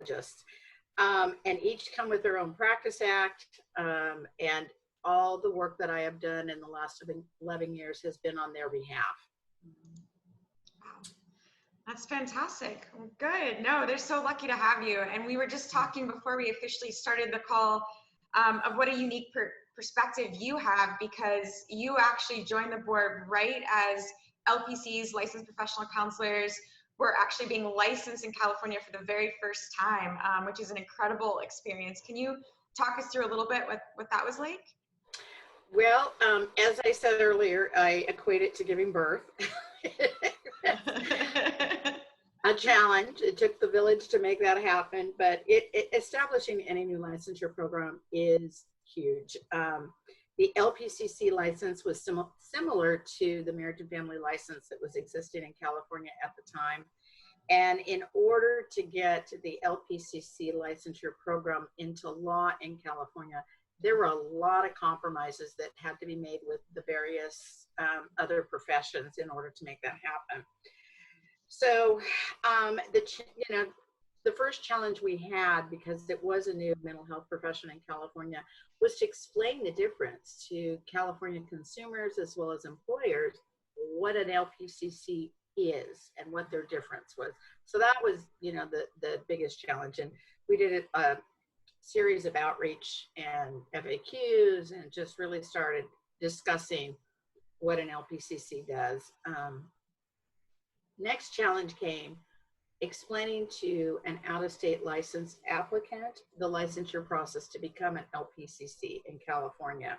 psychologists, and each come with their own practice act, and all the work that I have done in the last 11 years has been on their behalf. Wow. That's fantastic. Good. No, they're so lucky to have you. And we were just talking before we officially started the call of what a unique perspective you have, because you actually joined the board right as LPCs, licensed professional counselors, were actually being licensed in California for the very first time, which is an incredible experience. Can you talk us through a little bit what that was like? Well, as I said earlier, I equate it to giving birth. A challenge. It took the village to make that happen, but establishing any new licensure program is huge. The LPCC license was similar to the marriage and family license that was existing in California at the time. And in order to get the LPCC licensure program into law in California, there were a lot of compromises that had to be made with the various other professions in order to make that happen. So the first challenge we had, because it was a new mental health profession in California, was to explain the difference to California consumers as well as employers what an LPCC is and what their difference was. So that was, the biggest challenge. And we did a series of outreach and FAQs and just really started discussing what an LPCC does. Next challenge came explaining to an out-of-state licensed applicant the licensure process to become an LPCC in California.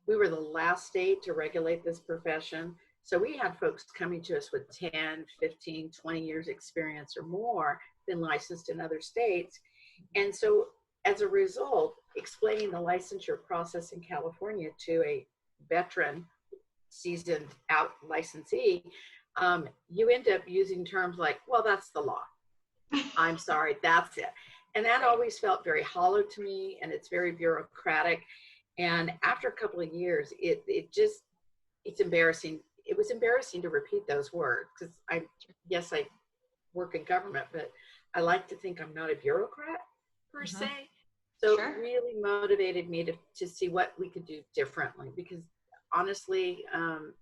We were the last state to regulate this profession. So we had folks coming to us with 10, 15, 20 years experience or more, been licensed in other states. And so as a result, explaining the licensure process in California to a veteran, seasoned out licensee, you end up using terms like, well, that's the law. I'm sorry, that's it. And that always felt very hollow to me, and it's very bureaucratic. And after a couple of years, it's embarrassing. It was embarrassing to repeat those words, because I work in government, but I like to think I'm not a bureaucrat per se. So It really motivated me to see what we could do differently, because honestly,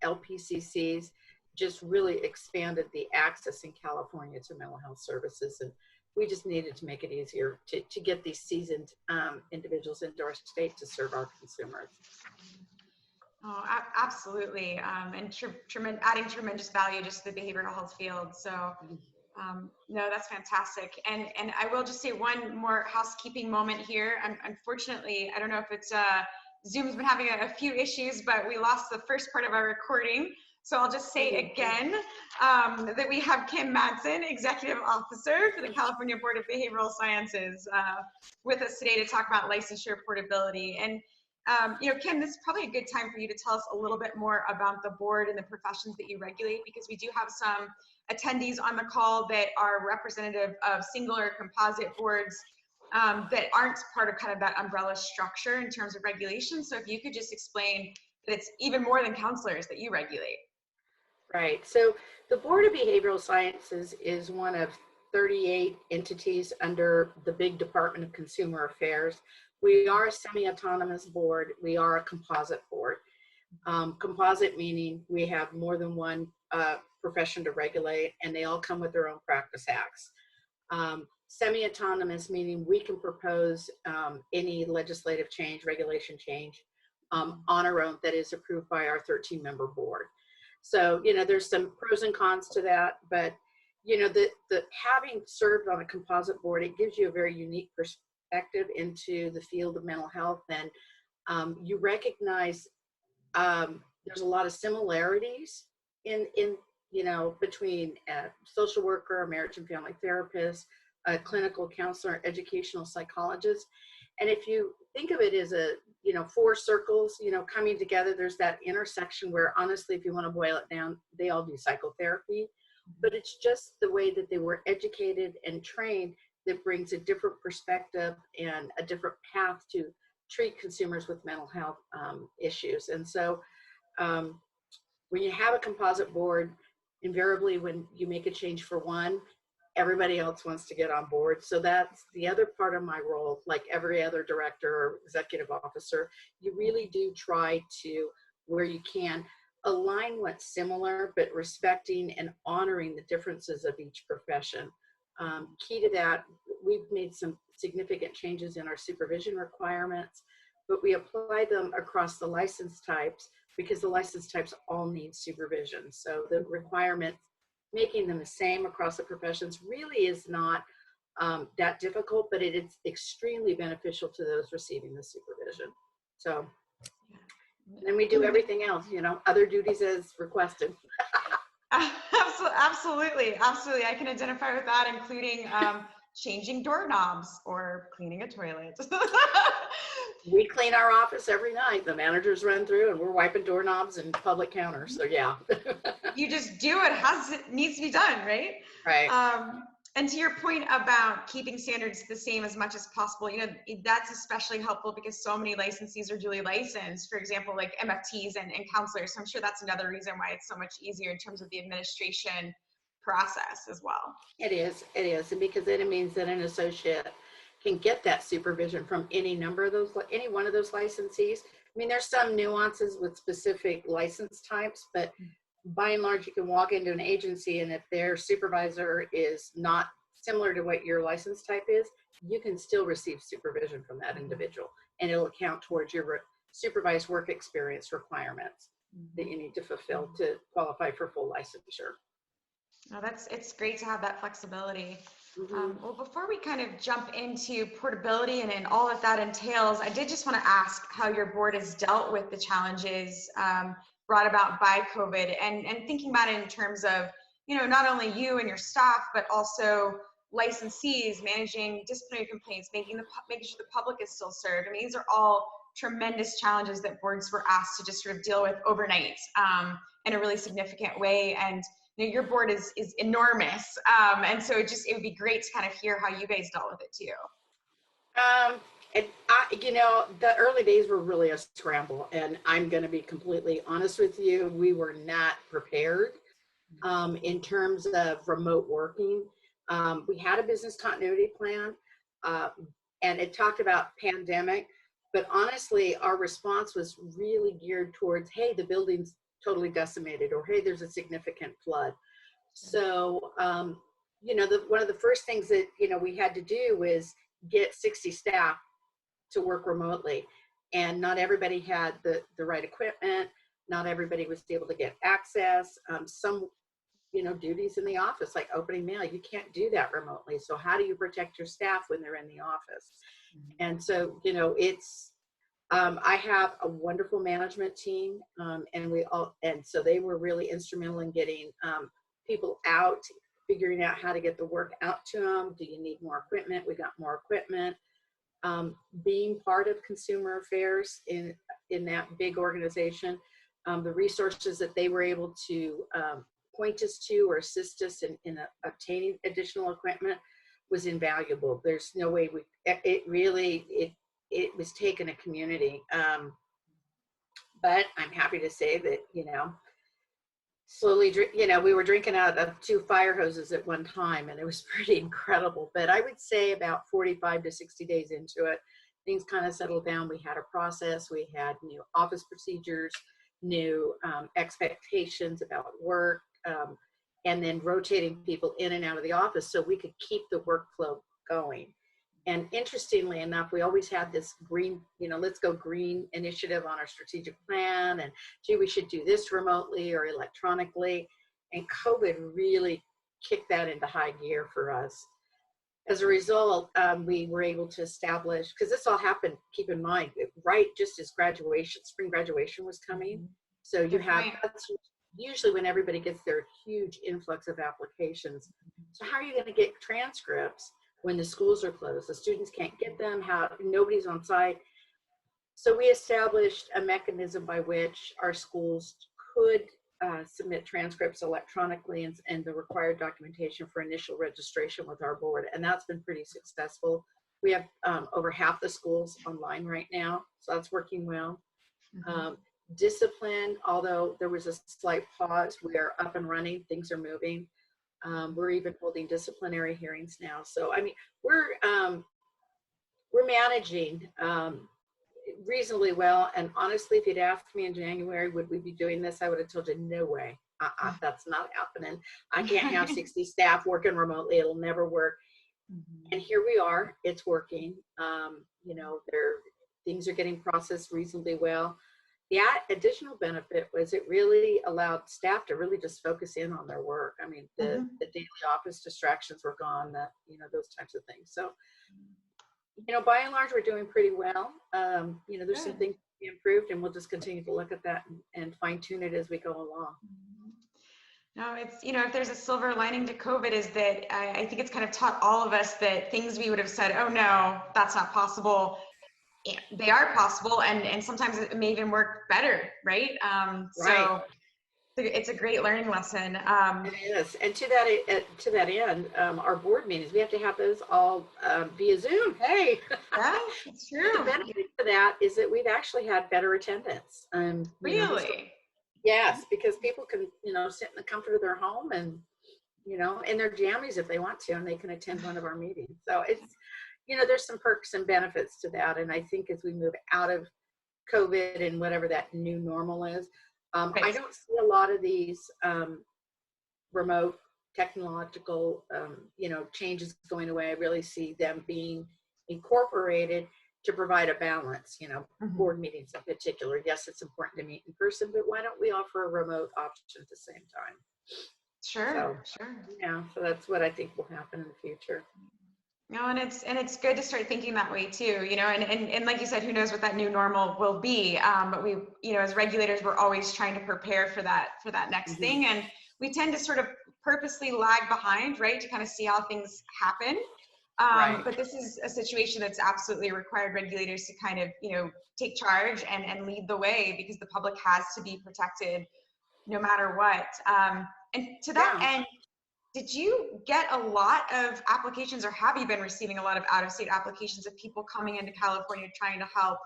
LPCCs just really expanded the access in California to mental health services. And we just needed to make it easier to get these seasoned individuals into our state to serve our consumers. Oh, absolutely. And adding tremendous value just to the behavioral health field. So no, that's fantastic. And I will just say one more housekeeping moment here. Unfortunately, I don't know if it's Zoom's been having a few issues, but we lost the first part of our recording. So I'll just say again that we have Kim Madsen, Executive Officer for the California Board of Behavioral Sciences, with us today to talk about licensure portability. And Kim, this is probably a good time for you to tell us a little bit more about the board and the professions that you regulate, because we do have some attendees on the call that are representative of single or composite boards that aren't part of kind of that umbrella structure in terms of regulation. So if you could just explain that it's even more than counselors that you regulate. Right. So the Board of Behavioral Sciences is one of 38 entities under the big Department of Consumer Affairs. We are a semi-autonomous board. We are a composite board. Composite meaning we have more than one profession to regulate, and they all come with their own practice acts. Semi-autonomous meaning we can propose any legislative change, regulation change on our own that is approved by our 13-member board. So, there's some pros and cons to that, but, the having served on a composite board, it gives you a very unique perspective into the field of mental health. And you recognize there's a lot of similarities in between a social worker, a marriage and family therapist, a clinical counselor, educational psychologist. And if you think of it as four circles, coming together, there's that intersection where honestly, if you want to boil it down, they all do psychotherapy, but it's just the way that they were educated and trained that brings a different perspective and a different path to treat consumers with mental health issues. And so when you have a composite board, invariably when you make a change for one, everybody else wants to get on board. So that's the other part of my role. Like every other director or executive officer, you really do try to, where you can, align what's similar, but respecting and honoring the differences of each profession. Key to that, we've made some significant changes in our supervision requirements, but we apply them across the license types because the license types all need supervision. So the requirements, making them the same across the professions really is not that difficult, but it is extremely beneficial to those receiving the supervision. So, and then we do everything else, you know, other duties as requested. Absolutely, absolutely. I can identify with that, including changing doorknobs or cleaning a toilet. We clean our office every night. The managers run through and we're wiping doorknobs and public counters. So yeah. You just do it needs to be done, right? Right. And to your point about keeping standards the same as much as possible, you know, that's especially helpful because so many licensees are duly licensed, for example, like MFTs and counselors. So I'm sure that's another reason why it's so much easier in terms of the administration process as well. It is. And because then it means that an associate can get that supervision from any number of those, any one of those licensees. I mean, there's some nuances with specific license types, but by and large, you can walk into an agency and if their supervisor is not similar to what your license type is, you can still receive supervision from that individual and it'll count towards your supervised work experience requirements that you need to fulfill to qualify for full licensure. Oh, it's great to have that flexibility. Mm-hmm. Well, before we kind of jump into portability and all that that entails, I did just want to ask how your board has dealt with the challenges brought about by COVID and thinking about it in terms of, you know, not only you and your staff, but also licensees managing disciplinary complaints, making sure the public is still served. I mean, these are all tremendous challenges that boards were asked to just sort of deal with overnight in a really significant way. And you know, your board is enormous. And so it would be great to kind of hear how you guys dealt with it too. You know, the early days were really a scramble, and I'm going to be completely honest with you. We were not prepared in terms of remote working. We had a business continuity plan, and it talked about pandemic, but honestly, our response was really geared towards, hey, the building's totally decimated, or hey, there's a significant flood. So, you know, one of the first things that, you know, we had to do was get 60 staff to work remotely, and not everybody had the right equipment. Not everybody was able to get access. Some, you know, duties in the office, like opening mail, you can't do that remotely. So how do you protect your staff when they're in the office? And so, you know, it's, I have a wonderful management team, and so they were really instrumental in getting people out, figuring out how to get the work out to them. Do you need more equipment? We got more equipment. Being part of consumer affairs in that big organization, the resources that they were able to point us to or assist us in obtaining additional equipment was invaluable. There's no way it was taking a community. But I'm happy to say that, you know, slowly, you know, we were drinking out of 2 fire hoses at one time, and it was pretty incredible. But I would say about 45 to 60 days into it, things kind of settled down. We had a process, we had new office procedures, new expectations about work, and then rotating people in and out of the office so we could keep the workflow going. And interestingly enough, we always had this green, you know, let's go green initiative on our strategic plan. And gee, we should do this remotely or electronically. And COVID really kicked that into high gear for us. As a result, we were able to establish, because this all happened, keep in mind, right just as spring graduation was coming. So you have, that's usually when everybody gets their huge influx of applications. So how are you going to get transcripts when the schools are closed? The students can't get them, nobody's on site. So we established a mechanism by which our schools could submit transcripts electronically and the required documentation for initial registration with our board. And that's been pretty successful. We have over half the schools online right now, so that's working well. Discipline, although there was a slight pause, we are up and running, things are moving. We're even holding disciplinary hearings now. So, I mean, we're managing reasonably well. And honestly, if you'd asked me in January, would we be doing this? I would have told you, no way. That's not happening. I can't have 60 staff working remotely. It'll never work. And here we are. It's working. You know, things are getting processed reasonably well. The additional benefit was it really allowed staff to really just focus in on their work. I mean, the daily office distractions were gone, you know, those types of things. So, you know, by and large, we're doing pretty well. You know, there's some things to be improved, and we'll just continue to look at that and fine tune it as we go along. No, it's, you know, if there's a silver lining to COVID is that I think it's kind of taught all of us that things we would have said, oh no, that's not possible. They are possible, and sometimes it may even work better, right? So it's a great learning lesson. It is, and to that end, our board meetings, we have to have those all via Zoom. Hey, yeah, it's true. The benefit of that is that we've actually had better attendance. Really? Yes, because people can, you know, sit in the comfort of their home and, you know, in their jammies if they want to, and they can attend one of our meetings. So it's, you know, there's some perks and benefits to that. And I think as we move out of COVID and whatever that new normal is, I don't see a lot of these remote technological, you know, changes going away. I really see them being incorporated to provide a balance, you know, board meetings in particular. Yes, it's important to meet in person, but why don't we offer a remote option at the same time? Sure. Yeah, so that's what I think will happen in the future. No, and it's good to start thinking that way too, you know, and like you said, who knows what that new normal will be. But we, you know, as regulators, we're always trying to prepare for that next thing. And we tend to sort of purposely lag behind, right, to kind of see how things happen. But this is a situation that's absolutely required regulators to kind of, you know, take charge and lead the way, because the public has to be protected no matter what. And to that end, did you get a lot of applications, or have you been receiving a lot of out-of-state applications of people coming into California trying to help?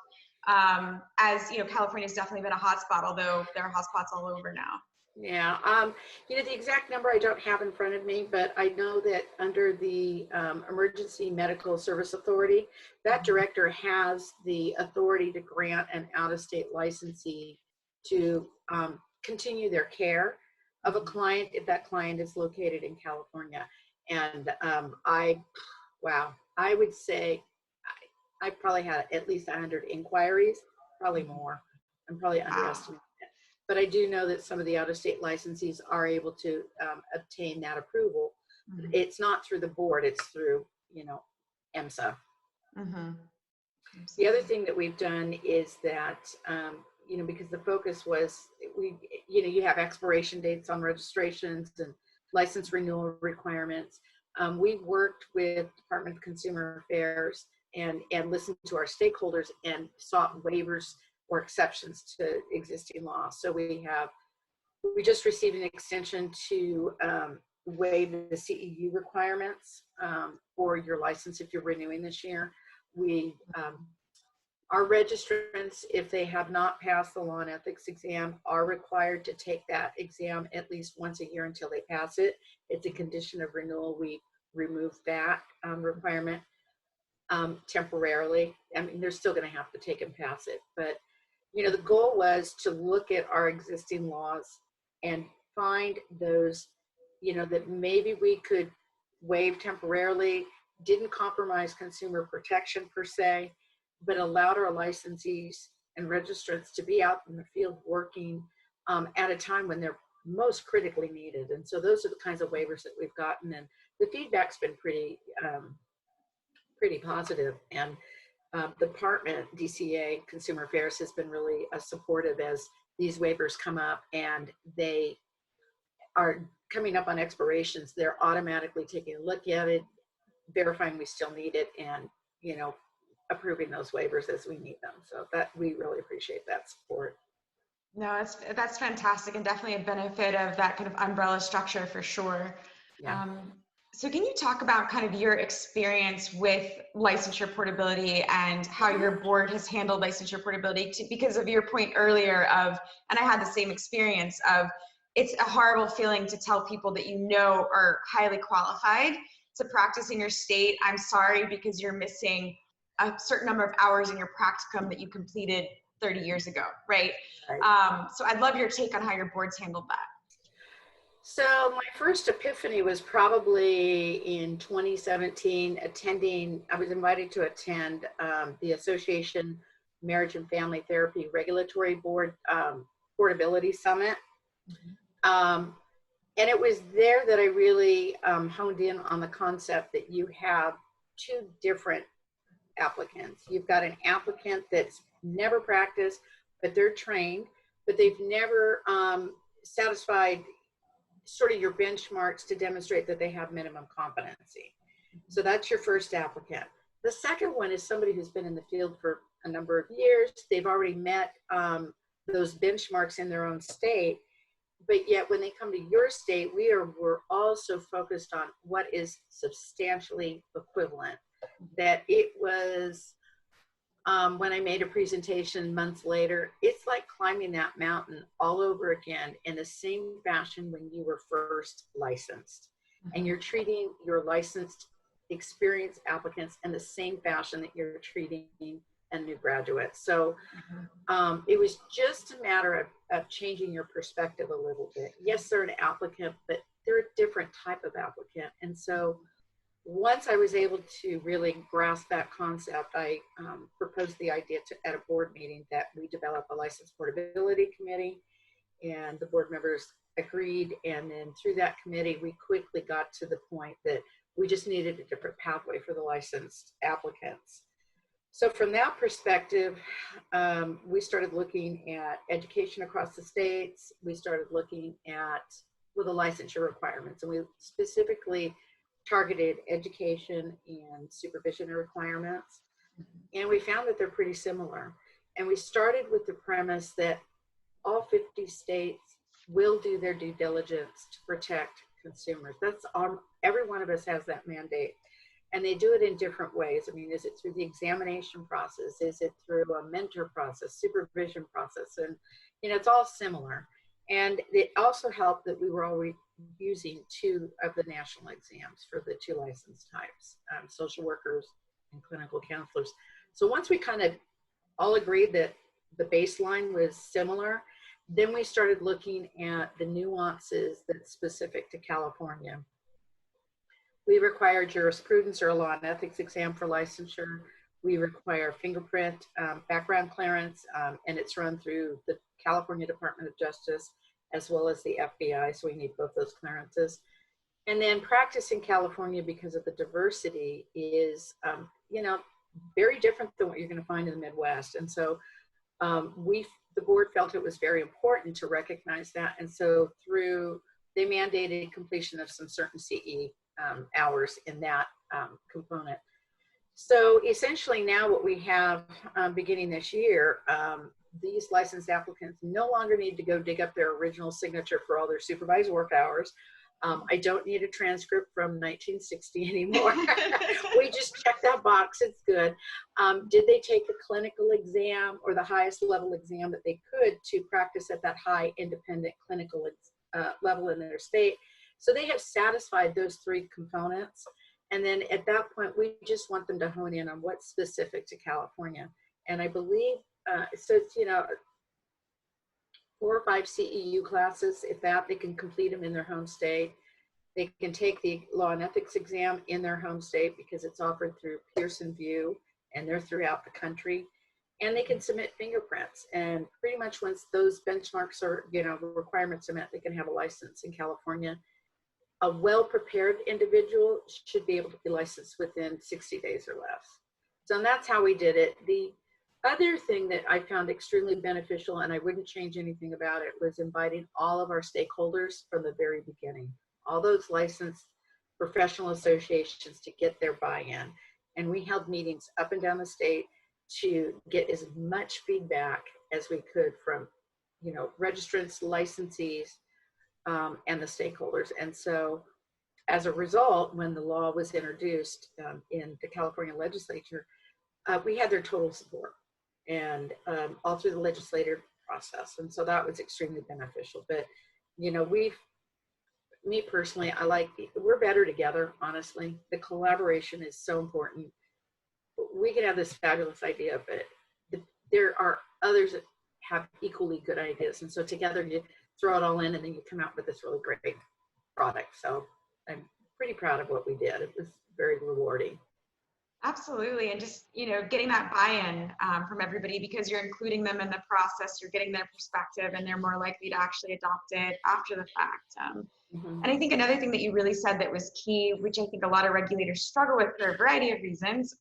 As you know, California has definitely been a hotspot, although there are hotspots all over now. Yeah, you know, the exact number I don't have in front of me, but I know that under the Emergency Medical Service Authority, that director has the authority to grant an out-of-state licensee to continue their care of a client if that client is located in California. And I would say I probably had at least 100 inquiries, probably more. I'm probably underestimating it. But I do know that some of the out-of-state licensees are able to obtain that approval. It's not through the board, it's through, you know, EMSA. The other thing that we've done is that, you know, because the focus was, you know, you have expiration dates on registrations and license renewal requirements. We've worked with Department of Consumer Affairs and listened to our stakeholders and sought waivers or exceptions to existing laws. So we just received an extension to waive the CEU requirements for your license if you're renewing this year. Our registrants, if they have not passed the law and ethics exam, are required to take that exam at least once a year until they pass it. It's a condition of renewal. We remove that requirement temporarily. I mean, they're still going to have to take and pass it, but you know, the goal was to look at our existing laws and find those, you know, that maybe we could waive temporarily, didn't compromise consumer protection per se, but allowed our licensees and registrants to be out in the field working at a time when they're most critically needed. And so those are the kinds of waivers that we've gotten, and the feedback's been pretty positive. And the department, DCA, Consumer Affairs, has been really supportive as these waivers come up and they are coming up on expirations. They're automatically taking a look at it, verifying we still need it, and, you know, approving those waivers as we need them. So that, we really appreciate that support. No, that's fantastic, and definitely a benefit of that kind of umbrella structure for sure. Yeah. So can you talk about kind of your experience with licensure portability and how your board has handled licensure portability because of your point earlier of, and I had the same experience of, it's a horrible feeling to tell people that you know are highly qualified to practice in your state, I'm sorry, because you're missing a certain number of hours in your practicum that you completed 30 years ago, right? Right. So I'd love your take on how your boards handled that. So my first epiphany was probably in 2017, I was invited to attend the Association Marriage and Family Therapy Regulatory Board Portability Summit. Um, and it was there that I really honed in on the concept that you have two different applicants. You've got an applicant that's never practiced, but they're trained, but they've never satisfied sort of your benchmarks to demonstrate that they have minimum competency. So that's your first applicant. The second one is somebody who's been in the field for a number of years. They've already met those benchmarks in their own state, but yet when they come to your state, we're also focused on what is substantially equivalent. That it was when I made a presentation months later, it's like climbing that mountain all over again in the same fashion when you were first licensed. And you're treating your licensed experienced applicants in the same fashion that you're treating a new graduate. So it was just a matter of changing your perspective a little bit. Yes, they're an applicant, but they're a different type of applicant. And so once I was able to really grasp that concept, I proposed the idea at a board meeting that we develop a license portability committee, and the board members agreed. And then through that committee, we quickly got to the point that we just needed a different pathway for the licensed applicants. So from that perspective, we started looking at education across the states. We started looking at the licensure requirements, and we specifically targeted education and supervision requirements. And we found that they're pretty similar. And we started with the premise that all 50 states will do their due diligence to protect consumers. That's every one of us has that mandate. And they do it in different ways. I mean, is it through the examination process? Is it through a mentor process, supervision process? And, it's all similar. And it also helped that we were already using 2 of the national exams for the 2 license types, social workers and clinical counselors. So once we kind of all agreed that the baseline was similar, then we started looking at the nuances that's specific to California. We require jurisprudence or a law and ethics exam for licensure. We require fingerprint background clearance, and it's run through the California Department of Justice as well as the FBI, so we need both those clearances. And then practice in California, because of the diversity, is very different than what you're going to find in the Midwest. And so the board felt it was very important to recognize that, and so they mandated completion of some certain CE hours in that component. So essentially now what we have beginning this year, these licensed applicants no longer need to go dig up their original signature for all their supervised work hours. I don't need a transcript from 1960 anymore. We just check that box, it's good. Did they take the clinical exam or the highest level exam that they could to practice at that high independent clinical level in their state? So they have satisfied those 3 components. And then at that point, we just want them to hone in on what's specific to California. And I believe, so it's, 4 or 5 CEU classes. If they can complete them in their home state. They can take the law and ethics exam in their home state because it's offered through Pearson VUE, and they're throughout the country. And they can submit fingerprints. And pretty much once those benchmarks are, requirements are met, they can have a license in California. A well-prepared individual should be able to be licensed within 60 days or less. So that's how we did it. The other thing that I found extremely beneficial, and I wouldn't change anything about it, was inviting all of our stakeholders from the very beginning, all those licensed professional associations, to get their buy-in. And we held meetings up and down the state to get as much feedback as we could from, registrants, licensees, and the stakeholders. And so as a result, when the law was introduced in the California legislature, we had their total support, and all through the legislative process. And so that was extremely beneficial. But you know, me personally, we're better together, honestly. The collaboration is so important. We can have this fabulous idea, but there are others that have equally good ideas. And so together you throw it all in and then you come out with this really great product. So I'm pretty proud of what we did. It was very rewarding. Absolutely. And just, getting that buy-in from everybody, because you're including them in the process, you're getting their perspective, and they're more likely to actually adopt it after the fact. And I think another thing that you really said that was key, which I think a lot of regulators struggle with for a variety of reasons,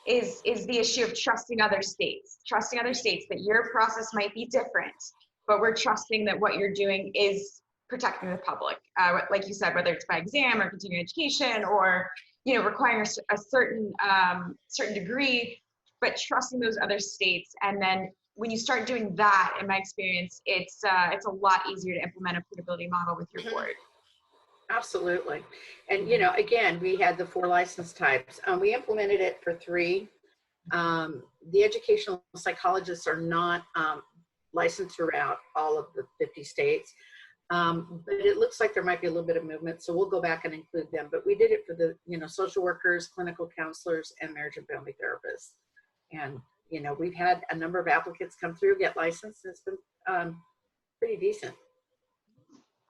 is the issue of trusting other states that your process might be different, but we're trusting that what you're doing is protecting the public. Like you said, whether it's by exam or continuing education or requiring a certain degree, but trusting those other states. And then when you start doing that, in my experience, it's a lot easier to implement a portability model with your board. Absolutely. And, again, we had the 4 license types. We implemented it for 3. The educational psychologists are not licensed throughout all of the 50 states. But it looks like there might be a little bit of movement, so we'll go back and include them. But we did it for the, social workers, clinical counselors, and marriage and family therapists. And, we've had a number of applicants come through, get licensed, and it's been pretty decent.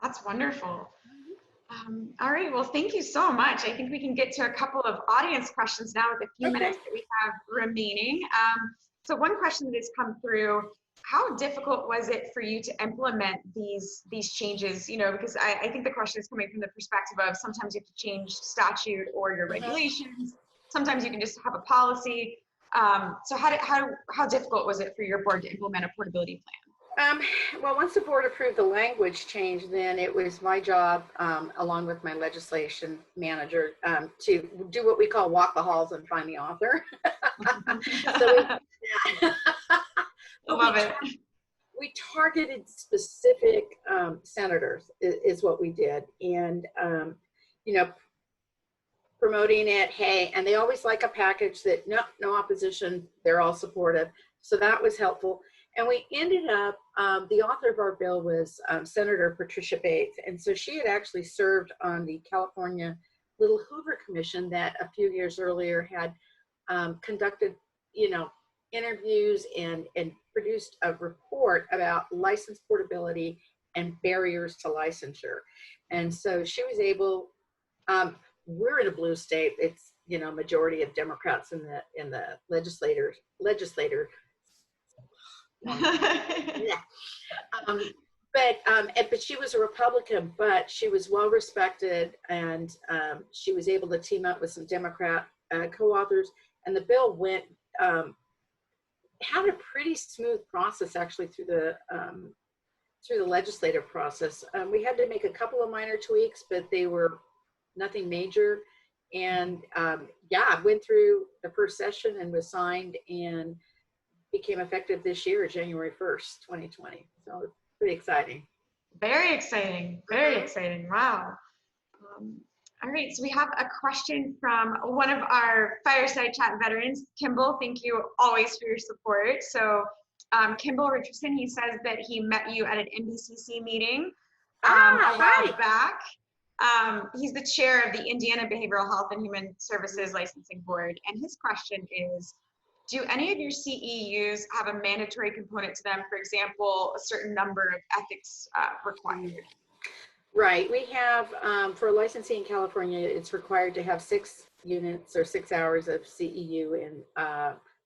That's wonderful. All right, well, thank you so much. I think we can get to a couple of audience questions now with a few minutes that we have remaining. So one question that has come through: how difficult was it for you to implement these changes? Because I think the question is coming from the perspective of sometimes you have to change statute or your regulations. Sometimes you can just have a policy. So how difficult was it for your board to implement a portability plan? Well, once the board approved the language change, then it was my job, along with my legislation manager, to do what we call walk the halls and find the author. I love it. We targeted specific senators is what we did. And, promoting it, hey, and they always like a package that no opposition, they're all supportive. So that was helpful. And we ended up, the author of our bill was Senator Patricia Bates. And so she had actually served on the California Little Hoover Commission that a few years earlier had conducted, interviews and produced a report about license portability and barriers to licensure. And so she was able, we're in a blue state. It's, majority of Democrats in the legislator. Yeah. But she was a Republican, but she was well respected, and she was able to team up with some Democrat co-authors, and the bill went, had a pretty smooth process actually through the legislative process. We had to make a couple of minor tweaks, but they were nothing major. And went through the first session and was signed and became effective this year, January 1st, 2020. So it's pretty exciting. Very exciting. Very exciting. Wow. All right. So we have a question from one of our Fireside Chat veterans, Kimball. Thank you always for your support. So Kimball Richardson, he says that he met you at an NBCC meeting a while back. He's the chair of the Indiana Behavioral Health and Human Services Licensing Board. And his question is, do any of your CEUs have a mandatory component to them? For example, a certain number of ethics required? Right. We have, for licensing in California, it's required to have 6 units or 6 hours of CEU in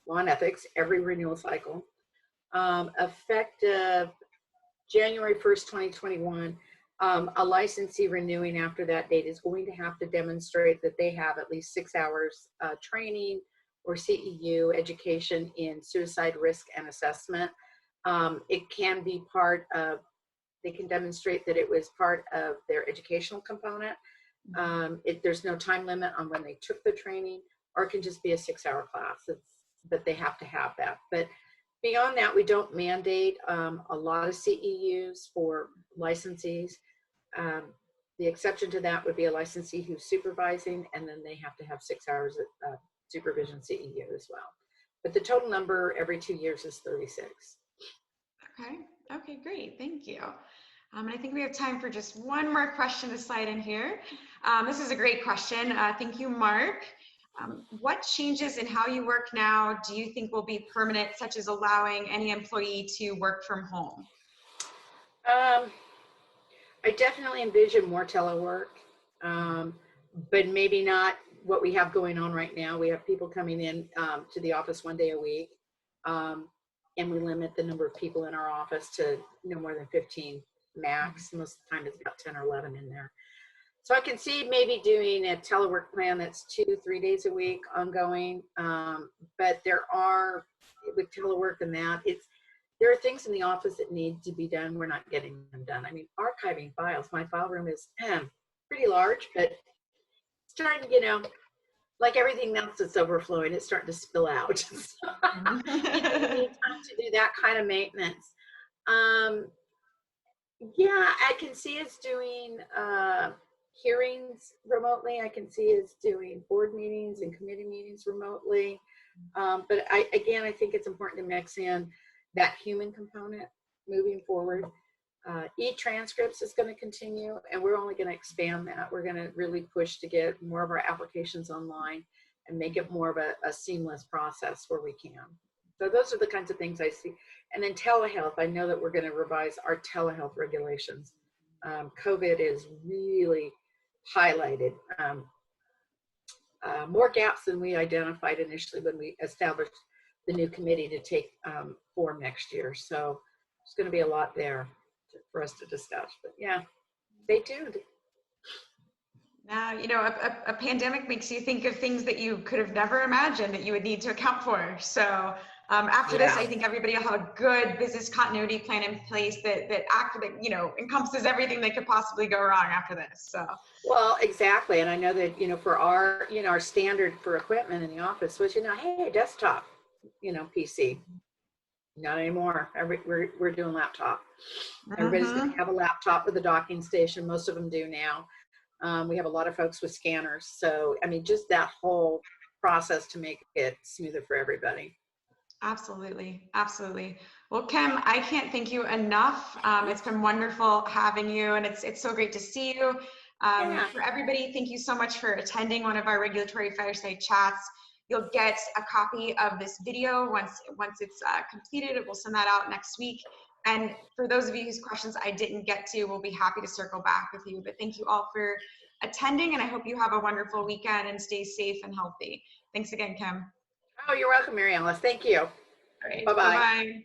law and ethics every renewal cycle. Effective January 1st, 2021, a licensee renewing after that date is going to have to demonstrate that they have at least 6 hours training or CEU education in suicide risk and assessment. It can be part of, they can demonstrate that it was part of their educational component. There's no time limit on when they took the training, or it can just be a 6-hour class. But they have to have that. But beyond that, we don't mandate a lot of CEUs for licensees. The exception to that would be a licensee who's supervising, and then they have to have 6 hours of supervision CEU as well. But the total number every 2 years is 36. Okay, great, thank you. And I think we have time for just one more question to slide in here. This is a great question. Thank you, Mark. What changes in how you work now do you think will be permanent, such as allowing any employee to work from home? I definitely envision more telework, but maybe not what we have going on right now. We have people coming in to the office 1 day a week, and we limit the number of people in our office to no more than 15 max. Most of the time it's about 10 or 11 in there. So I can see maybe doing a telework plan that's 2-3 days a week ongoing. But there are, with telework and that, there are things in the office that need to be done. We're not getting them done. I mean, archiving files. My file room is pretty large, but starting, like everything else that's overflowing, it's starting to spill out. So you need time to do that kind of maintenance. Yeah, I can see us doing hearings remotely. I can see us doing board meetings and committee meetings remotely. But I think it's important to mix in that human component moving forward. E-transcripts is going to continue, and we're only going to expand that. We're going to really push to get more of our applications online and make it more of a seamless process where we can. So those are the kinds of things I see. And then telehealth, I know that we're going to revise our telehealth regulations. COVID is really highlighted more gaps than we identified initially when we established the new committee to take form next year. So there's going to be a lot there for us to discuss. But yeah, stay tuned. Now, a pandemic makes you think of things that you could have never imagined that you would need to account for. So after this, I think everybody will have a good business continuity plan in place that encompasses everything that could possibly go wrong after this. So. Well, exactly. And I know that, for our standard for equipment in the office was, hey, desktop, PC. Not anymore. We're doing laptop. Everybody's going to have a laptop with a docking station. Most of them do now. We have a lot of folks with scanners. So, just that whole process to make it smoother for everybody. Absolutely. Absolutely. Well, Kim, I can't thank you enough. It's been wonderful having you, and it's so great to see you. For everybody, thank you so much for attending one of our regulatory fireside chats. You'll get a copy of this video once it's completed. We'll send that out next week. And for those of you whose questions I didn't get to, we'll be happy to circle back with you. But thank you all for attending, and I hope you have a wonderful weekend and stay safe and healthy. Thanks again, Kim. Oh, you're welcome, Mary Alice. Thank you. All right. Bye-bye. Bye-bye.